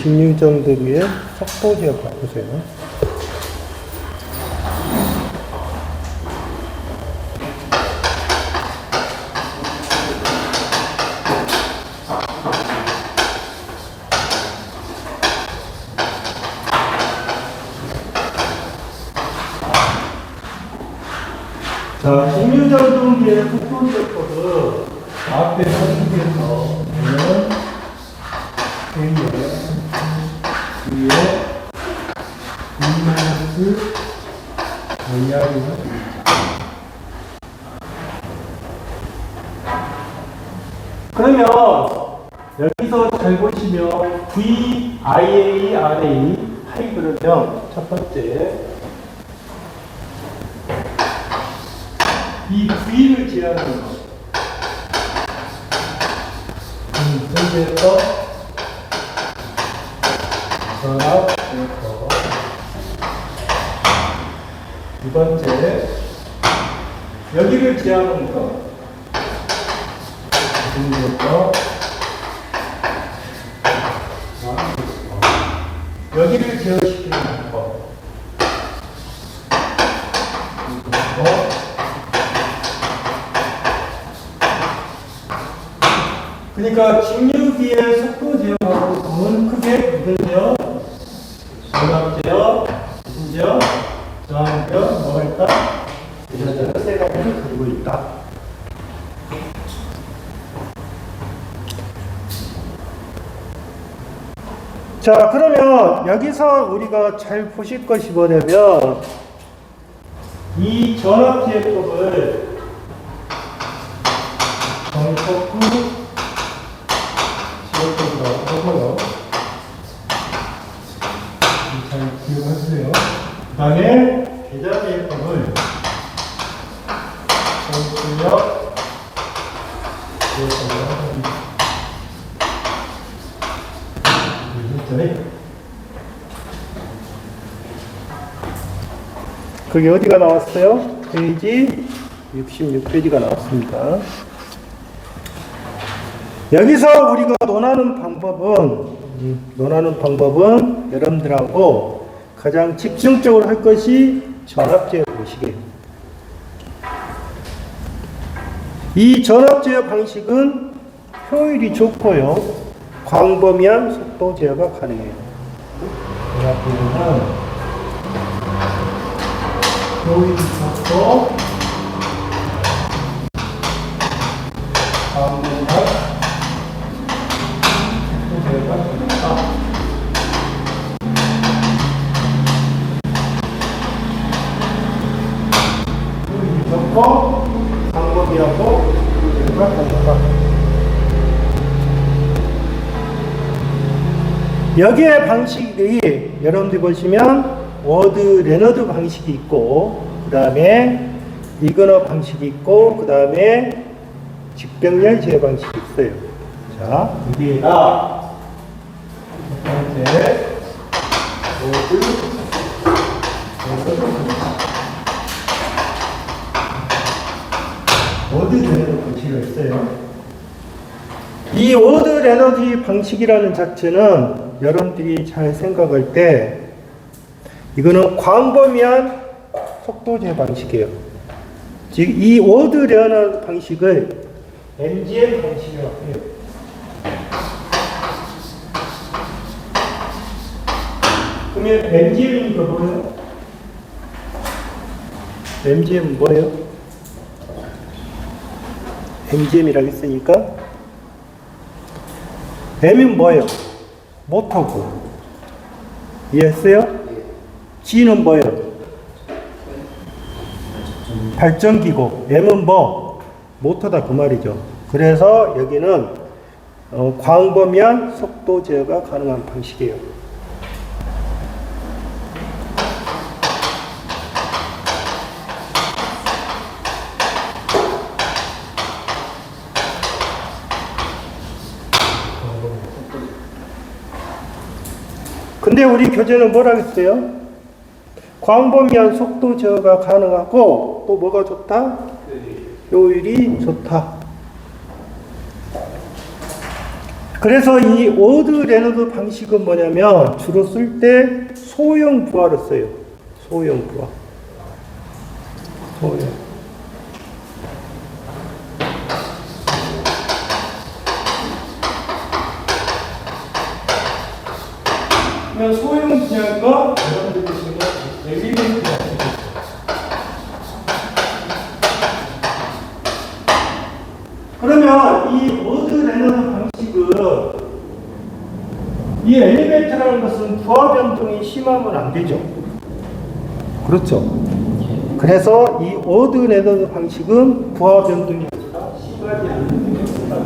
직류정들 위에 속도 제어 바꾸세요. 자, 직류정등기의 속도 제어 코드 앞에 선택해서 보면 위에 V-IR이 그러면 여기서 잘 보시면 VIARA 하이 그러면 첫 번째 이 V를 제한하는 거 여기에서 전압 데이터 두 번째 여기를 제한하는 거 여기를 제어시키는 거 그러니까 직류기의 속도 제어하고는 크게 무슨 제어, 전압 제어, 무슨 제어, 저항 제어, 뭐가 있다? 이런 세 가지를 가지고 있다. 자, 그러면 여기서 우리가 잘 보실 것이 뭐냐면 이 전압 제어법을 정폭구 제어법이라고 하고요. 잘 기억하세요. 그 다음에 계좌 제어법을 정수력 제어법이라고 합니다. 그게 어디가 나왔어요? 페이지 66페이지가 나왔습니다. 여기서 우리가 논하는 방법은 여러분들하고 가장 집중적으로 할 것이 전압제어 방식이에요. 이 전압제어 방식은 효율이 좋고요. 광범위한 속도 제어가 가능해요. 전압제어는 효율이 좋고 광범위한 속도 제어가 가능하다. 효율이 좋고 광범위하고 속도 제어가 가능하다. 여기에 방식이 여러분들 보시면 워드 레너드 방식이 있고 그 다음에 이그너 방식이 있고 그 다음에 직병렬 제어 방식이 있어요. 자, 여기가 첫 번째 워드 레너드 방식이 있어요. 이 워드 레너드 방식이라는 자체는 여러분들이 잘 생각할 때 이거는 광범위한 속도 제어 방식이에요. 즉 이 워드 레너드 방식을 MGM 방식이라고 해요. 그러면 MGM이니까 뭐예요? MGM은 뭐예요? MGM이라고 했으니까 M은 뭐예요? 모터고. 이해했어요? G는 뭐예요? 발전기고. M은 뭐? 모터다 그 말이죠. 그래서 여기는 광범위한 속도 제어가 가능한 방식이에요. 근데 우리 교재는 뭐라 했어요? 광범위한 속도 제어가 가능하고 또 뭐가 좋다? 효율이 좋다. 그래서 이 오드 레너드 방식은 뭐냐면 주로 쓸 때 소형 부하를 써요. 소형 부하. 소형. 그러면 소형 분야가 여러분들이 보시면 엘리멘트가 되겠죠. 그러면 이 오드 레너드 방식은 이 엘리멘트라는 것은 부하 변동이 심하면 안 되죠. 그렇죠. 그래서 이 오드 레너드 방식은 부하 변동이 아니라 심하지 않는 게 있다.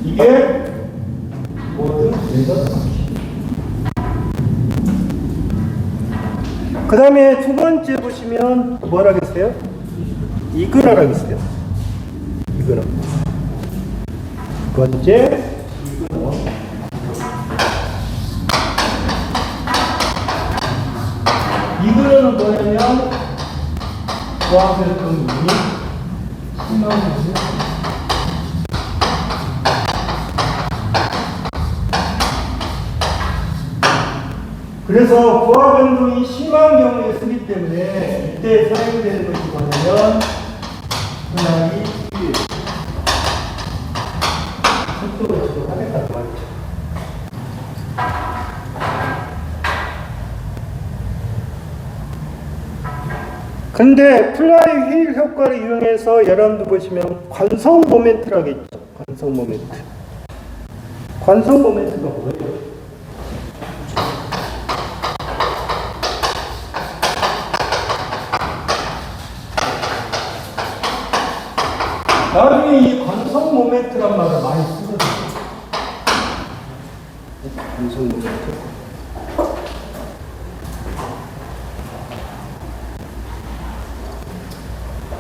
이게 오드 레너드 방식. 그 다음에 두 번째 보시면 뭐라 그랬어요? 이그라라 그랬어요. 이그라. 두 번째, 이그라. 이그라는 뭐냐면, 부하변동이 심한 거죠. 그래서 부하 변동이 심한 경우에 쓰기 때문에 이때 사용되는 것이 뭐냐면 분할이 1 속도를 조절하겠다는 말이죠. 근데 플라이 휠 효과를 이용해서 여러분들 보시면 관성 모멘트라고 있죠. 관성 모멘트. 관성 모멘트가 뭐예요? 나중에 이 관성 모멘트란 말을 많이 쓰거든요. 관성 모멘트.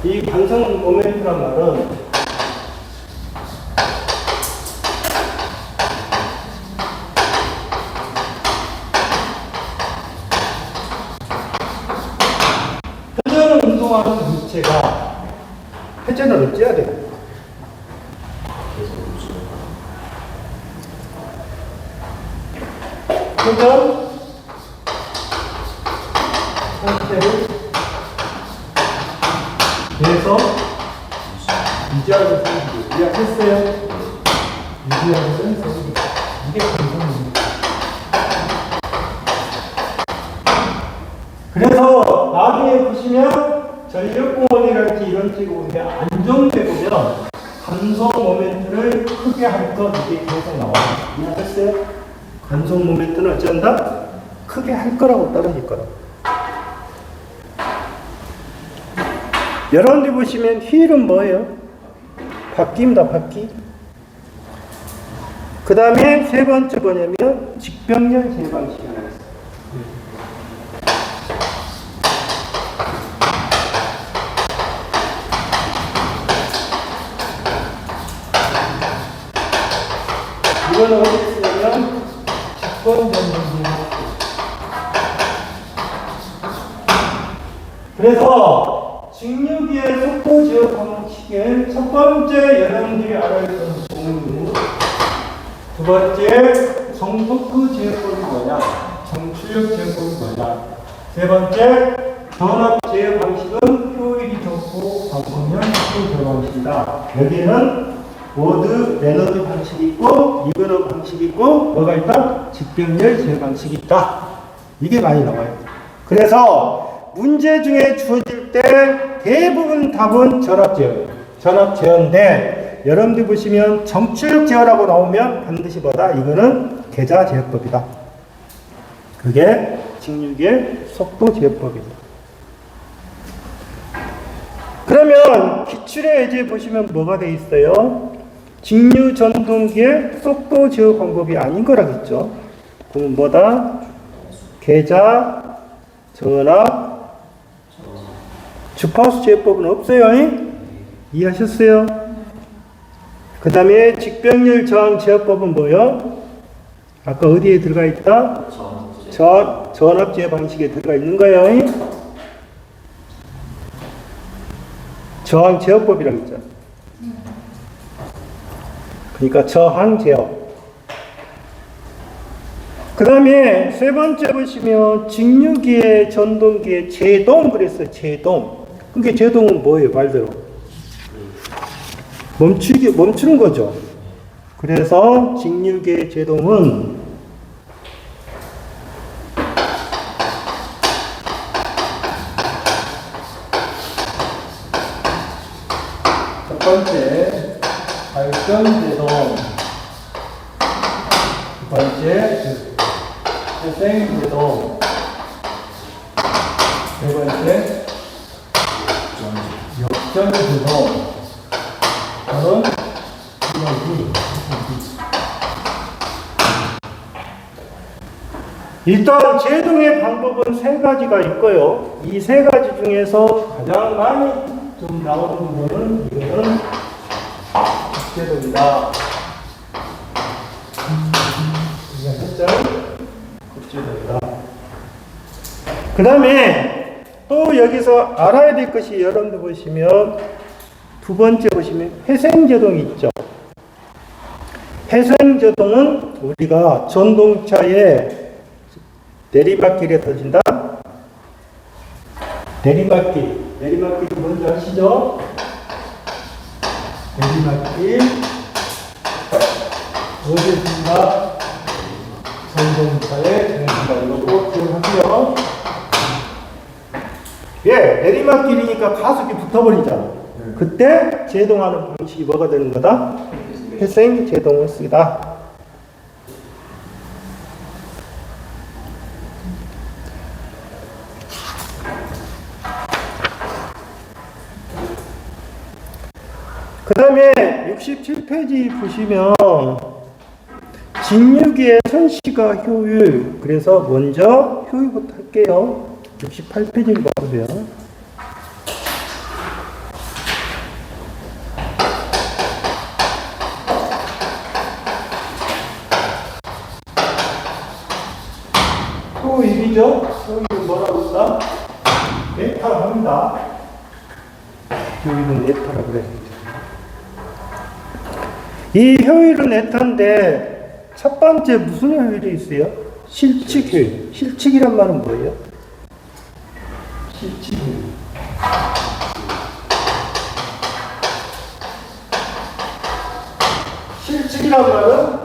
이 관성 모멘트란 말은 회전을 운동하는 물체가 회전을 어찌해야 돼요? 회전 상태를 계속 유지하고 있습니다. 이해하셨어요? 유지하고 있습니다. 이게 관성입니다. 그래서 나중에 보시면 전력공원이랄지 이런 식으로 안정돼 보면 관성 모멘트를 크게 할 것 이게 계속 나와요. 이해하셨어요? 관성 모멘트는 어쩐다? 크게 할 거라고 떨어질 거라고. 여러분들 보시면 휠은 뭐예요? 바퀴입니다. 바퀴. 그 다음에 세 번째 뭐냐면 직병렬 제방식이 하나 있어요. 이거는 어디 쓰냐면 직권 변동기. 그래서 직류기의 속도 제어 방식의 첫 번째 여러분들이 알아야 되는 종류, 두 번째 정토크 제어법이 뭐냐, 정출력 제어법이 뭐냐, 세 번째 전압 제어 방식은 효율이 좋고 방법력 속도 제어 방식이다. 여기에는 오드 레너드 방식이 있고 이그너 방식이 있고 뭐가 있다? 직병렬 제어 방식이 있다. 이게 많이 나와요. 그래서 문제 중에 주어질 때 대부분 답은 전압 제어예요. 전압 제어인데 여러분들 보시면 정출력 제어라고 나오면 반드시 뭐다? 이거는 계좌 제어법이다. 그게 직류기의 속도 제어법입니다. 그러면 기출에 이제 보시면 뭐가 돼 있어요? 직류 전동기의 속도 제어 방법이 아닌 거라겠죠. 그럼 뭐다? 계좌, 전압, 주파수 제어법은 없어요. 이해하셨어요? 그 다음에 직병렬 저항 제어법은 뭐요? 아까 어디에 들어가 있다? 전압제 방식에 들어가 있는 거예요. 저항 제어법이라고 있잖아. 그러니까 저항 제어. 그 다음에 세 번째 보시면 직류기의 전동기의 제동 그랬어요. 제동. 그게 제동은 뭐예요? 말대로 멈추는 거죠. 그래서 직류기의 제동은 첫 번째 발전 제동, 두 번째 회생 제동, 네 번째 역전 제동, 다른 일단 제동의 방법은 세 가지가 있고요. 이 세 가지 중에서 가장 많이 좀 나오는 부분은 이거는 국제동이다. 이게 살짝 국제동이다. 그 다음에 또 여기서 알아야 될 것이 여러분들 보시면 두 번째 보시면 회생제동이 있죠. 회생제동은 우리가 전동차에 내리막길에 터진다. 내리막길 뭔지 아시죠? 내리막길 어디에 있습니다? 전동차에 터진다. 이거 꼭 기억하세요. 예, 내리막길이니까 가속이 붙어버리잖아. 그때 제동하는 방식이 뭐가 되는 거다? 회생 제동을 쓰다. 그 다음에 67페이지 보시면 직류기의 선시가 효율. 그래서 먼저 효율부터 할게요. 68페이지를 봐보세요. 효율이죠? 효율은 뭐라고 했다? 네타라 합니다. 효율은 네타라 그래. 이 효율은 네타인데 첫 번째 무슨 효율이 있어요? 실측 효율. 실측이란 말은 뭐예요? 실측 효율. 실측이란 말은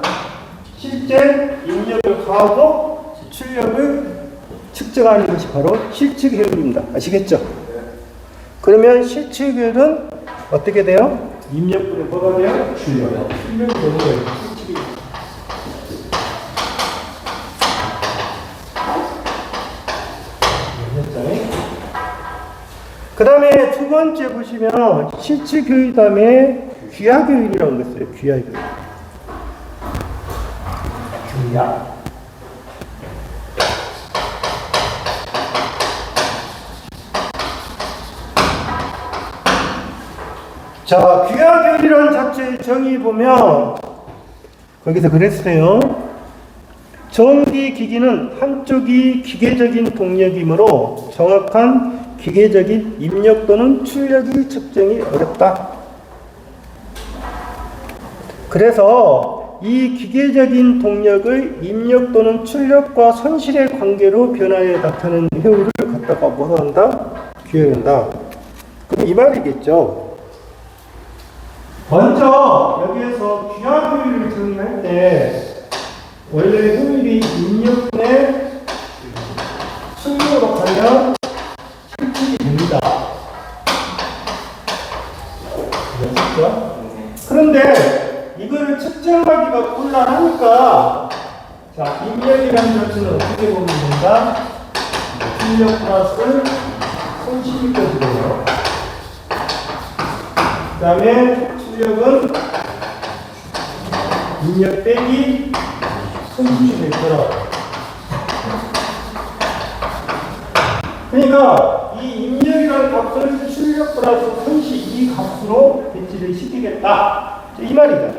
실제 입력을 가하고 출력을 측정하는 것이 바로 실측 효율입니다. 아시겠죠? 그러면 실측 효율은 어떻게 돼요? 입력분의 뭐가 돼요? 출력. 출력이 되는 거예요. 실측이. 그 다음에 두 번째 보시면 실측 효율 다음에 귀약 효율이라는 거 있어요. 귀약 효율. 귀약. 자, 귀약효율이라는 자체의 정의 보면 거기서 그랬어요. 전기기기는 한쪽이 기계적인 동력이므로 정확한 기계적인 입력 또는 출력이 측정이 어렵다. 그래서 이 기계적인 동력의 입력 또는 출력과 손실의 관계로 변화에 나타나는 효율을 갖다가 뭐라 한다? 귀약한다. 그럼 이 말이겠죠. 먼저 여기에서 귀약 효율을 정의할 때 원래 효율이 입력분의 출력으로 가면 실측이 됩니다. 그렇죠? 그런데 이걸 측정하기가 곤란하니까 자, 입력이라는 자체는 어떻게 보면 된다? 출력 플러스 손실이까지 돼요. 그 다음에 출력은 입력 빼기 손실이 되더라. 그러니까 이 입력이라는 값을 출력 플러스 손실 이 값으로 배치를 시키겠다. 이 말이다.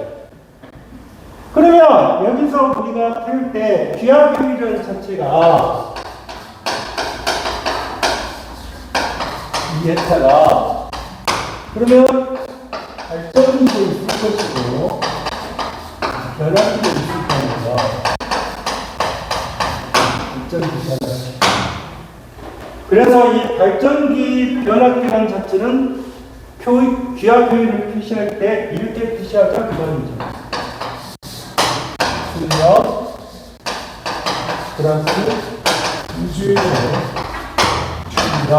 그러면 여기서 우리가 태울 때 기하효율이라는 자체가 이 예타가 그러면 발전기도 있을 것이고 변압기도 있을 겁니다. 그래서 이 발전기 변압기라는 자체는 기하효율을 표시할 때 이렇게 표시하자 그 말이죠. 출력 플러스 우주의 출력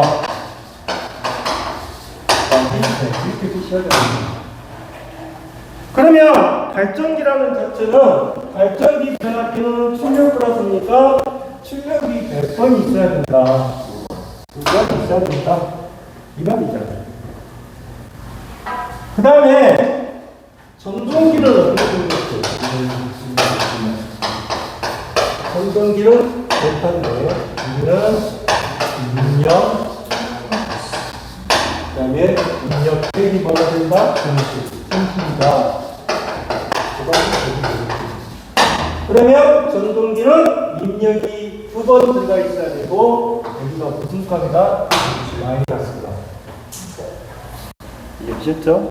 이렇게 표시하자. 그러면 발전기라는 자체는 발전기 변압기는 출력 플러스니까 출력이 100번 있어야 된다. 2번 있어야 된다. 이 말이잖아요. 그 다음에 전동기는 어떻게 생겼죠? 전동기는 못한데 이는 입력 그 다음에 입력 획이 뭐가 된다? 정식이다. 그러면 전동기는 입력이 2번 들어가 있어야 되고 여기가 무슨 값이다? 마이너스다. 이해하셨죠?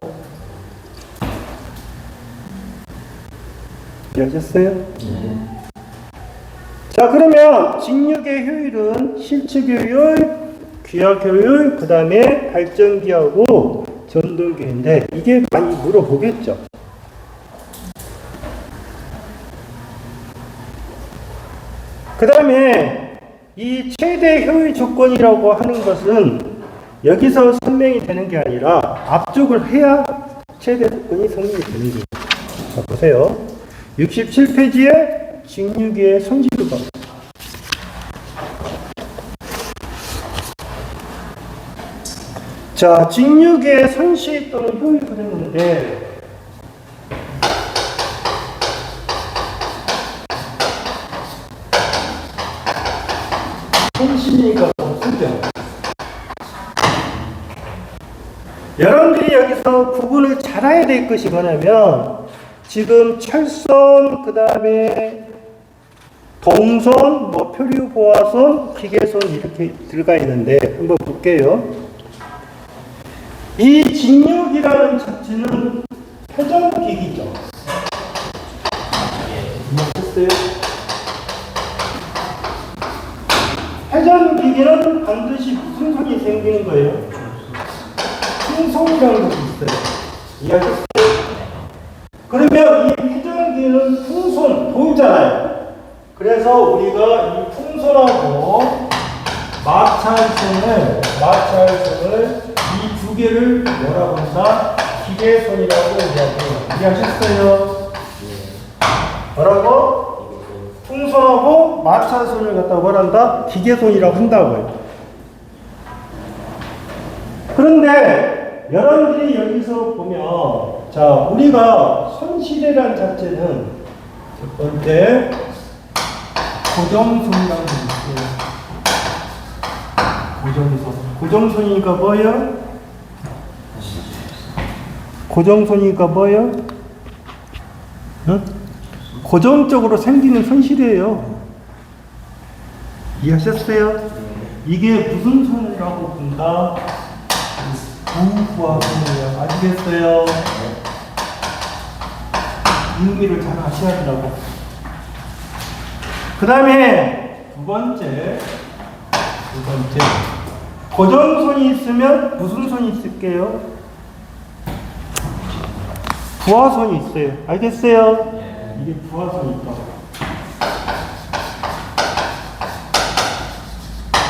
이해하셨어요? 자, 그러면 직육의 효율은 실측 효율, 귀학 효율, 그 다음에 발전기하고 전동기인데 이게 많이 물어보겠죠. 그 다음에 이 최대 효율 조건이라고 하는 것은 여기서 설명이 되는 게 아니라 앞쪽을 해야 최대 조건이 성립이 되는 거예요. 자, 보세요. 67페이지에 직육의 성질을 봐. 자, 직육의 선시 또는 효율 그랬는데 선시가 무슨죠? 여러분들이 여기서 구분을 잘 해야 될 것이 뭐냐면 지금 철선, 그 다음에 동선, 뭐 표류 보화선, 기계선 이렇게 들어가 있는데 한번 볼게요. 이 직육이라는 자체는 회전기기죠. 이해했어요? 회전기기는 반드시 무슨 선이 생기는 거예요? 풍선이라는 것이 있어요. 이해하셨어요? 그러면 이 회전기는 풍선, 돌잖아요. 그래서 우리가 이 풍선하고 마찰선을 이 두 개를 뭐라고 한다? 기계선이라고 이야기해요. 이해하셨어요? 뭐라고? 풍선하고 마찰선을 갖다 뭐란다? 기계선이라고 한다고요. 그런데 여러분들이 여기서 보면 자, 우리가 선시대란 자체는 첫 번째 고정선이라는 게 있어요. 고정선. 고정선이니까 뭐예요? 고정선이니까 뭐예요? 응? 고정적으로 생기는 선시대예요. 이해하셨어요? 이게 무슨 선이라고 본다? 부부하선이에요. 아시겠어요? 이 의미를 잘 아셔야 된다고. 그 다음에 두 번째 고정선이 있으면 무슨 선이 있을게요? 부하선이 있어요. 알겠어요? 이게 부하선이니까.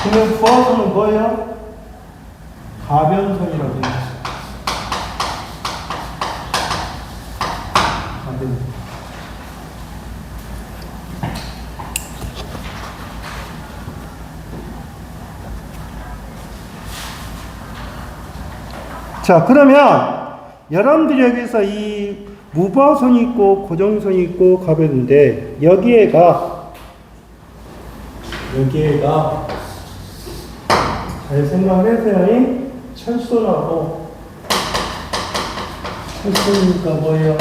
그러면 부하선은 뭐예요? 가변선이라고 해요. 가변선. 자, 그러면 여러분들이 여기서 이 무부하선이 있고 고정선이 있고 가변인데 여기에가 잘 생각을 해서요. 철선이니까 뭐예요?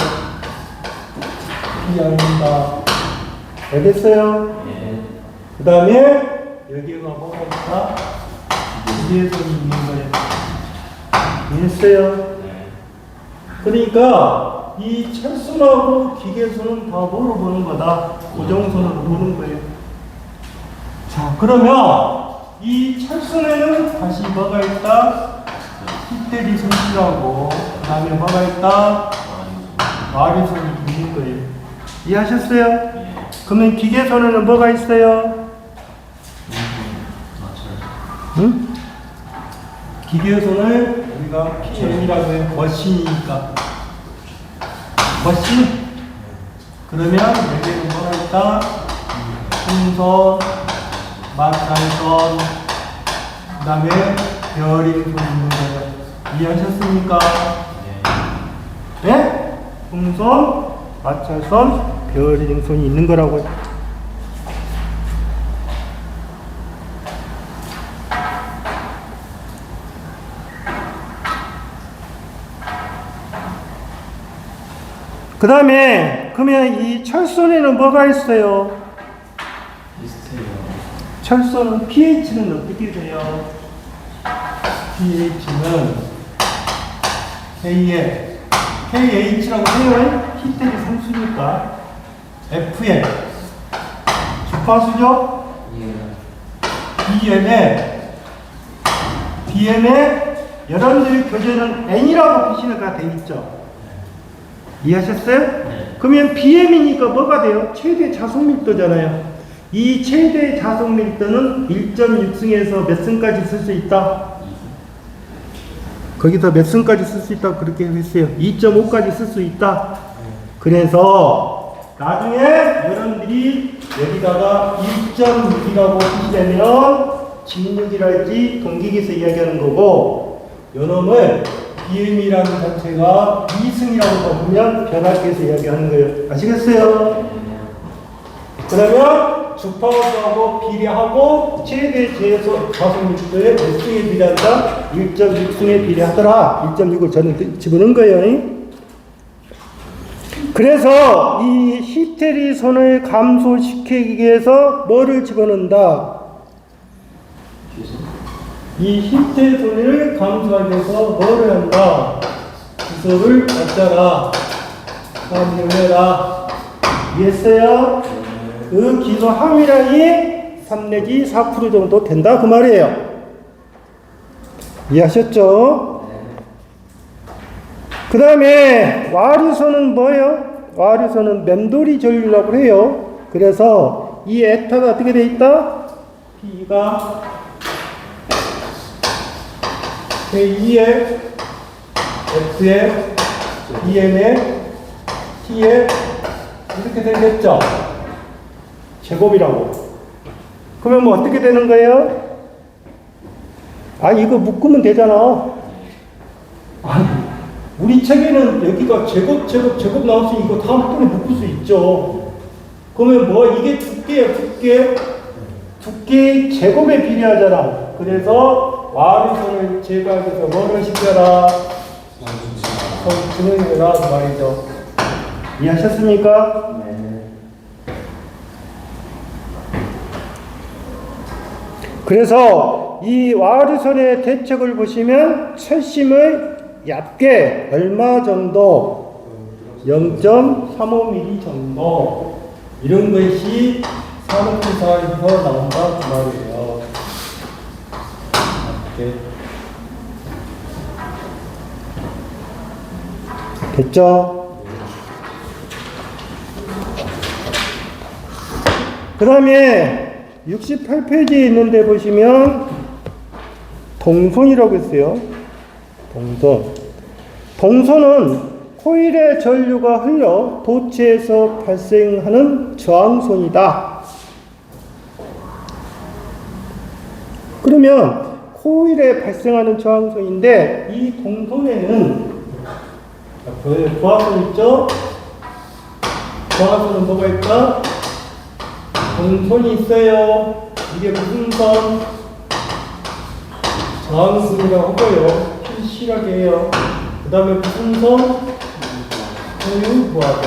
P입니다. 알겠어요? 예. 그 다음에 여기가 뭐가 있다? 기계손이 있는 거예요. 이해했어요? 네. 그러니까 이 철선하고 기계손은 다 뭐로 보는 거다? 고정선으로 보는 거예요. 자, 그러면 이 철선에는 다시 뭐가 있다? 히테리 손실하고 그 다음에 뭐가 있다? 마리손이 있는 거예요. 이해하셨어요? 예. 그러면 기계손에는 뭐가 있어요? 응? 기계손을 우리가 PM이라고 해요. 머신이니까. 머신. 그러면 여기에는 뭐가 있다? 풍선, 마찰선, 그 다음에 베어링손 있는 거예요. 이해하셨습니까? 네? 풍선, 마찰선, 베어링손이 있는 거라고요. 그 다음에 그러면 이 철선에는 뭐가 있어요? 비슷해요. 철선은 pH는 어떻게 돼요? pH는 K에 KH라고 해요. 히텔이 상수니까 F에 주파수죠? BM에 여러분들이 교재는 N이라고 표시가 돼 있죠? 이해하셨어요? 네. 그러면 BM이니까 뭐가 돼요? 최대 자속 밀도잖아요. 이 최대 자속 밀도는 1.6승에서 몇 승까지 쓸 수 있다? 거기서 몇 승까지 쓸 수 있다? 그렇게 했어요. 2.5까지 쓸 수 있다. 그래서 나중에 여러분들이 여기다가 1.6이라고 표시되면 직육이랄지 동기계에서 이야기하는 거고, 요놈을 BM이라는 자체가 2승이라고 보면 변압계에서 이야기하는 거예요. 아시겠어요? 그러면 주파수하고 비례하고 최대 제소 자속 밀도에 몇 승에 비례한다? 1.6승에 비례하더라. 1.6을 저는 집어넣은 거예요. 그래서 이 히테리 선을 감소시키기 위해서 뭐를 집어넣는다? 이 히테리 선을 감소하기 위해서 뭐를 한다? 기소를 낮춰라. 함유해라. 이해했어요? 그 기소 함유량이 3 내지 4% 정도 된다 그 말이에요. 이해하셨죠? 그 다음에 와류선은 뭐예요? 와류선은 맴돌이 전류라고 해요. 그래서 이 에타가 어떻게 돼 있다? P가 K2에 F에 BM에 T에 이렇게 되겠죠? 제곱이라고. 그러면 뭐 어떻게 되는 거예요? 아, 이거 묶으면 되잖아. 아니, 우리 책에는 여기가 제곱 나왔으니 이거 다음번에 묶을 수 있죠. 그러면 뭐 이게 두께야, 두께 제곱에 비례하잖아. 그래서 와류선을 제거하기 위해서 뭐를 시켜라? 증응해라 그 말이죠. 이해하셨습니까? 네. 그래서 이 와류선의 대책을 보시면 철심을 얇게 얼마 정도 0.35mm 정도 이런 것이 산업기사에서 나온다 그 말이에요. 이렇게. 됐죠? 그 다음에 68페이지에 있는데 보시면 동선이라고 했어요. 동선은 코일의 전류가 흘러 도체에서 발생하는 저항선이다. 그러면 코일에 발생하는 저항선인데 이 동선에는 부하선 있죠? 부하선은 뭐가 있다? 동선이 있어요. 이게 무슨 선? 저항선이라고 하고요. 필실하게 해요. 그 다음에 무슨 선? 소유 부하선.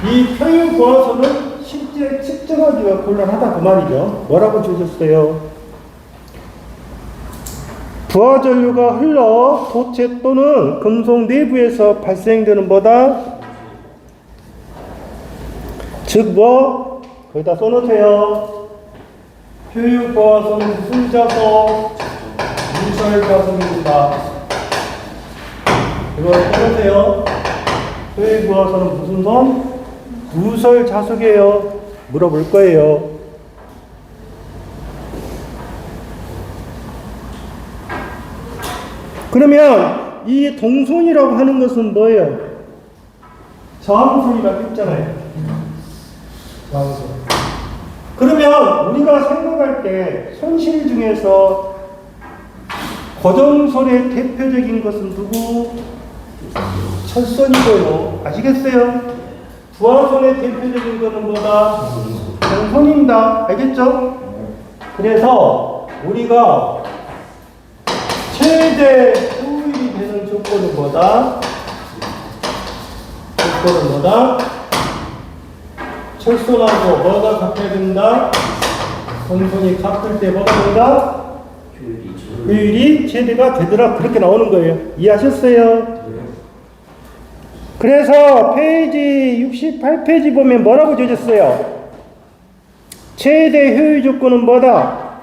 이 표현 보아서는 실제 측정하기가 곤란하다 그 말이죠. 뭐라고 주셨어요? 부하 전류가 흘러 도체 또는 금속 내부에서 발생되는 뭐다? 즉 뭐? 거기다 써놓으세요. 표현 보아서는 무슨 자석? 무설 자석입니다. 이거 써놓으세요. 표현 보아서는 무슨 선? 무설 자석이에요. 물어볼 거예요. 그러면 이 동선이라고 하는 것은 뭐예요? 저항선이라고 했잖아요. 저항선. 그러면 우리가 생각할 때 손실 중에서 고정선의 대표적인 것은 누구? 철선이고요. 아시겠어요? 부하선의 대표적인 것은 뭐다? 정선입니다. 알겠죠? 그래서 우리가 최대 효율이 되는 조건은 뭐다? 조건은 뭐다? 철선하고 뭐가 같아야 된다? 정선이 같을 때 뭐가 된다? 효율이 최대가 되더라. 그렇게 나오는 거예요. 이해하셨어요? 그래서 페이지 68페이지 보면 뭐라고 적었어요? 최대 효율 조건은 뭐다?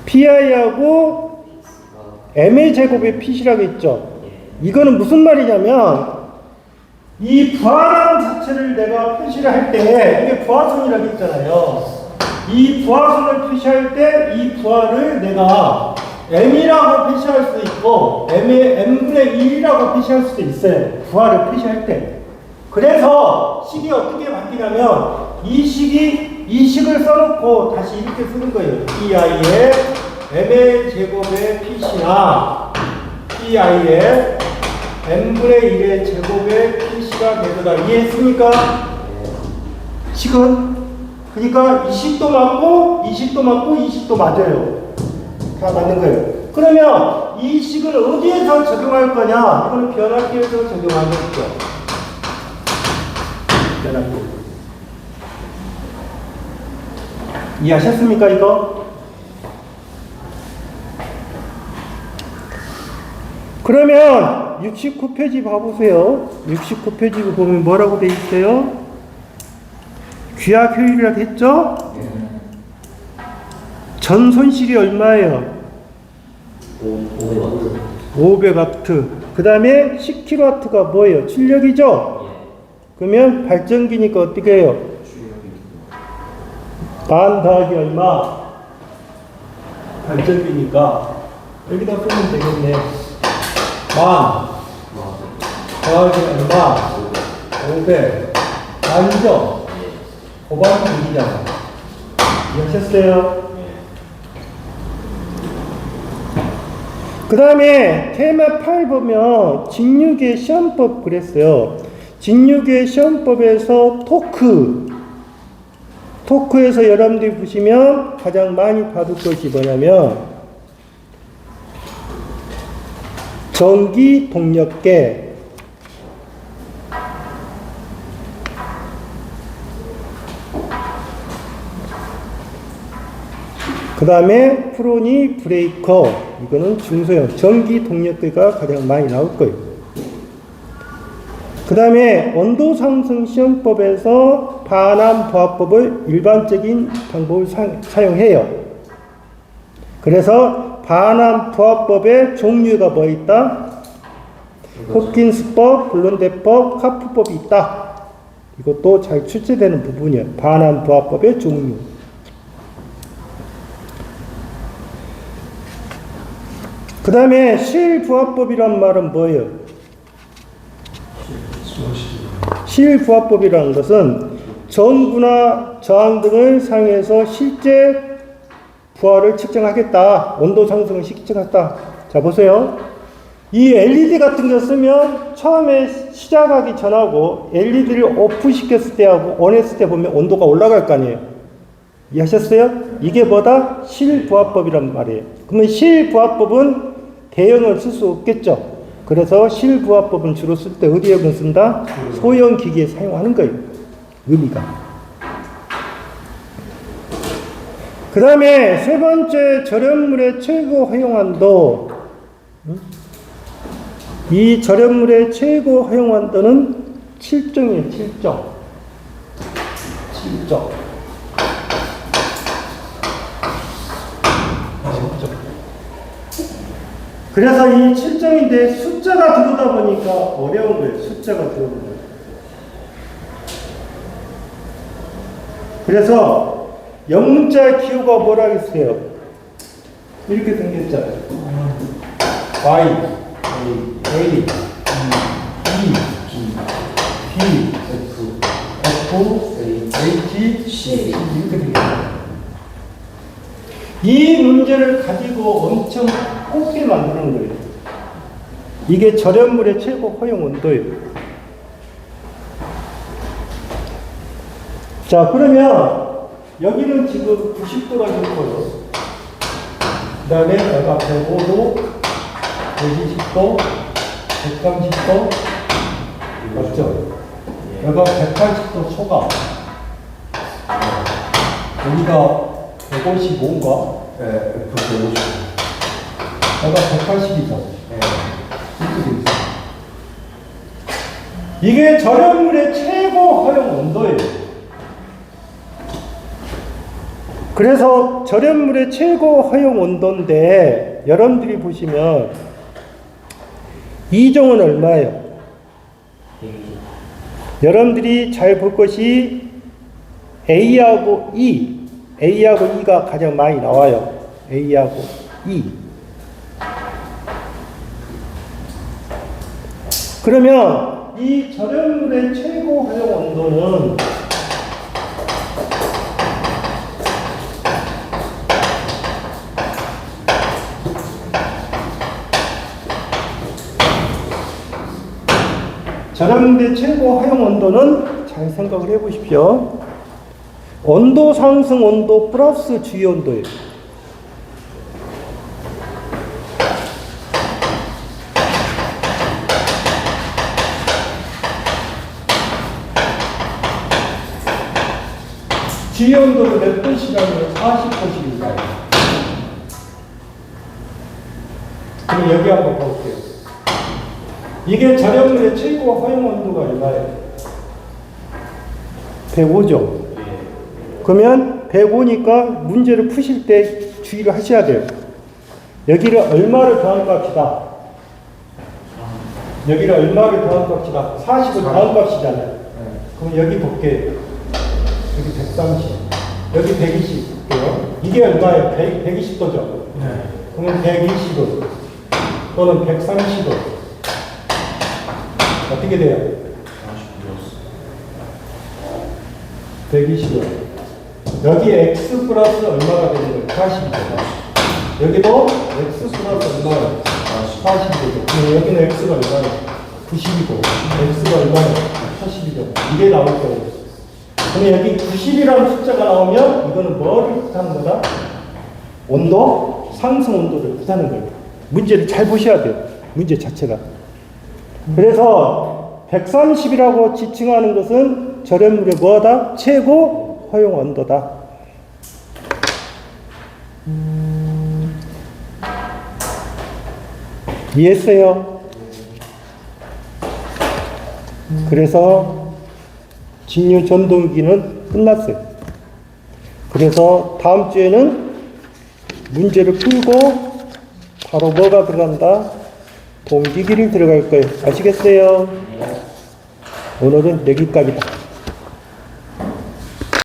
PI하고 MA 제곱의 P시라고 했죠. 이거는 무슨 말이냐면 이 부하량 자체를 내가 표시를 할 때 이게 부하선이라고 했잖아요. 이 부하선을 표시할 때 이 부하를 내가 M이라고 표시할 수도 있고 M분의 1이라고 표시할 수도 있어요. 부하를 표시할 때. 그래서 식이 어떻게 바뀌냐면 이 식을 써놓고 다시 이렇게 쓰는 거예요. PI의 M의 제곱의 PC나 PI의 M분의 1의 제곱의 PC가 되더라. 이해했습니까? 식은? 그러니까 이 식도 맞고 이 식도 맞고 이 식도 맞아요. 다 맞는 거예요. 그러면 이 식을 어디에서 적용할 거냐? 이거는 변압기에서 적용하겠죠. 변압기. 이해하셨습니까, 이거? 그러면 69페이지 봐보세요. 69페이지 보면 뭐라고 돼 있어요? 귀압 효율이라고 했죠? 전 손실이 얼마예요? 500W. 그 다음에 10kW가 뭐예요? 출력이죠? 그러면 발전기니까 어떻게 해요? 만 더하기 얼마? 발전기니까 여기다 쓰면 되겠네. 만 더하기 얼마? 500. 만이죠? 곱하기 1이잖아. 이해하셨어요? 그 다음에 테마 8 보면 직류계 시험법 그랬어요. 직류계 시험법에서 토크에서 여러분들이 보시면 가장 많이 받을 것이 뭐냐면 전기 동력계, 그 다음에 프로니 브레이커, 이거는 중소형 전기 동력계가 가장 많이 나올 거예요. 그 다음에 온도 상승 시험법에서 반환 부하법을 일반적인 방법을 사용해요. 그래서 반환 부하법의 종류가 뭐 있다? 호킨스법, 블론데법, 카프법이 있다. 이것도 잘 출제되는 부분이에요. 반환 부하법의 종류. 그 다음에 실부하법이란 말은 뭐예요? 실부하법이라는 것은 전구나 저항 등을 사용해서 실제 부하를 측정하겠다. 온도 상승을 측정했다. 자, 보세요. 이 LED 같은 거 쓰면 처음에 시작하기 전하고 LED를 오프 시켰을 때하고 ON 했을 때 보면 온도가 올라갈 거 아니에요. 이해하셨어요? 이게 뭐다? 실부하법이란 말이에요. 그러면 실부하법은 대형을 쓸 수 없겠죠. 그래서 실부화법은 주로 쓸 때 어디에만 쓴다? 소형 기기에 사용하는 거예요. 의미가. 그 다음에 세 번째 절연물의 최고 허용한도. 이 절연물의 최고 허용한도는 7정이에요. 7정. 7정. 그래서 이 7정인데 숫자가 들어오다 보니까 어려운 거예요. 숫자가 들어오는 거예요. 그래서 영문자 기호가 뭐라 했어요? 이렇게 생겼잖아요. Y, A, E, B, F, H, C 이렇게 생겼어요. 이 문제를 가지고 엄청 꼽게 만드는 거예요. 이게 절연물의 최고 허용 온도예요. 자, 그러면 여기는 지금 90도가 있고요. 그 다음에 여기가 105도, 120도, 130도, 맞죠? 여기가 180도 초과. 여기가 155인가? 네, 150. 여기가 180이죠? 네. 이게 절연물의 최고 허용 온도예요. 그래서 절연물의 최고 허용 온도인데 여러분들이 보시면 이종은 얼마예요? 여러분들이 잘 볼 것이 A하고 E, A하고 E가 가장 많이 나와요. A하고 E. 그러면 이 절연물의 최고 허용 온도는 절연물의 최고 허용 온도는 잘 생각을 해 보십시오. 온도 상승 온도 플러스 주위 온도예요. 주위 온도를 몇 도씨라면 40도씨입니다. 그럼 여기 한번 볼게요. 이게 절연물의 최고 허용 온도가 얼마예요? 105죠. 그러면 105니까 문제를 푸실 때 주의를 하셔야 돼요. 여기를 얼마를 더한 값이다. 여기를 얼마를 더한 값이다. 40을 더한 값이잖아요. 그럼 여기 볼게요. 여기 130, 여기 120 볼게요. 이게 얼마예요? 120도죠. 그러면 120도 또는 130도 어떻게 돼요? 120도. 여기 x 플러스 얼마가 되는 거예요? 40이죠. 여기도 x 플러스 얼마예요? 40이죠. 그럼 여기는 x가 얼마예요? 90이고 x가 얼마예요? 80이죠. 이게 나올 거예요. 그럼 여기 90이라는 숫자가 나오면 이거는 뭐를 뜻하는 거다? 온도? 상승 온도를 뜻하는 거예요. 문제를 잘 보셔야 돼요. 문제 자체가. 그래서 130이라고 지칭하는 것은 절연물의 뭐다? 최고 허용 온도다. 이해했어요? 그래서 직류 전동기는 끝났어요. 그래서 다음 주에는 문제를 풀고 바로 뭐가 들어간다? 동기기를 들어갈 거예요. 아시겠어요? 오늘은 여기까지다.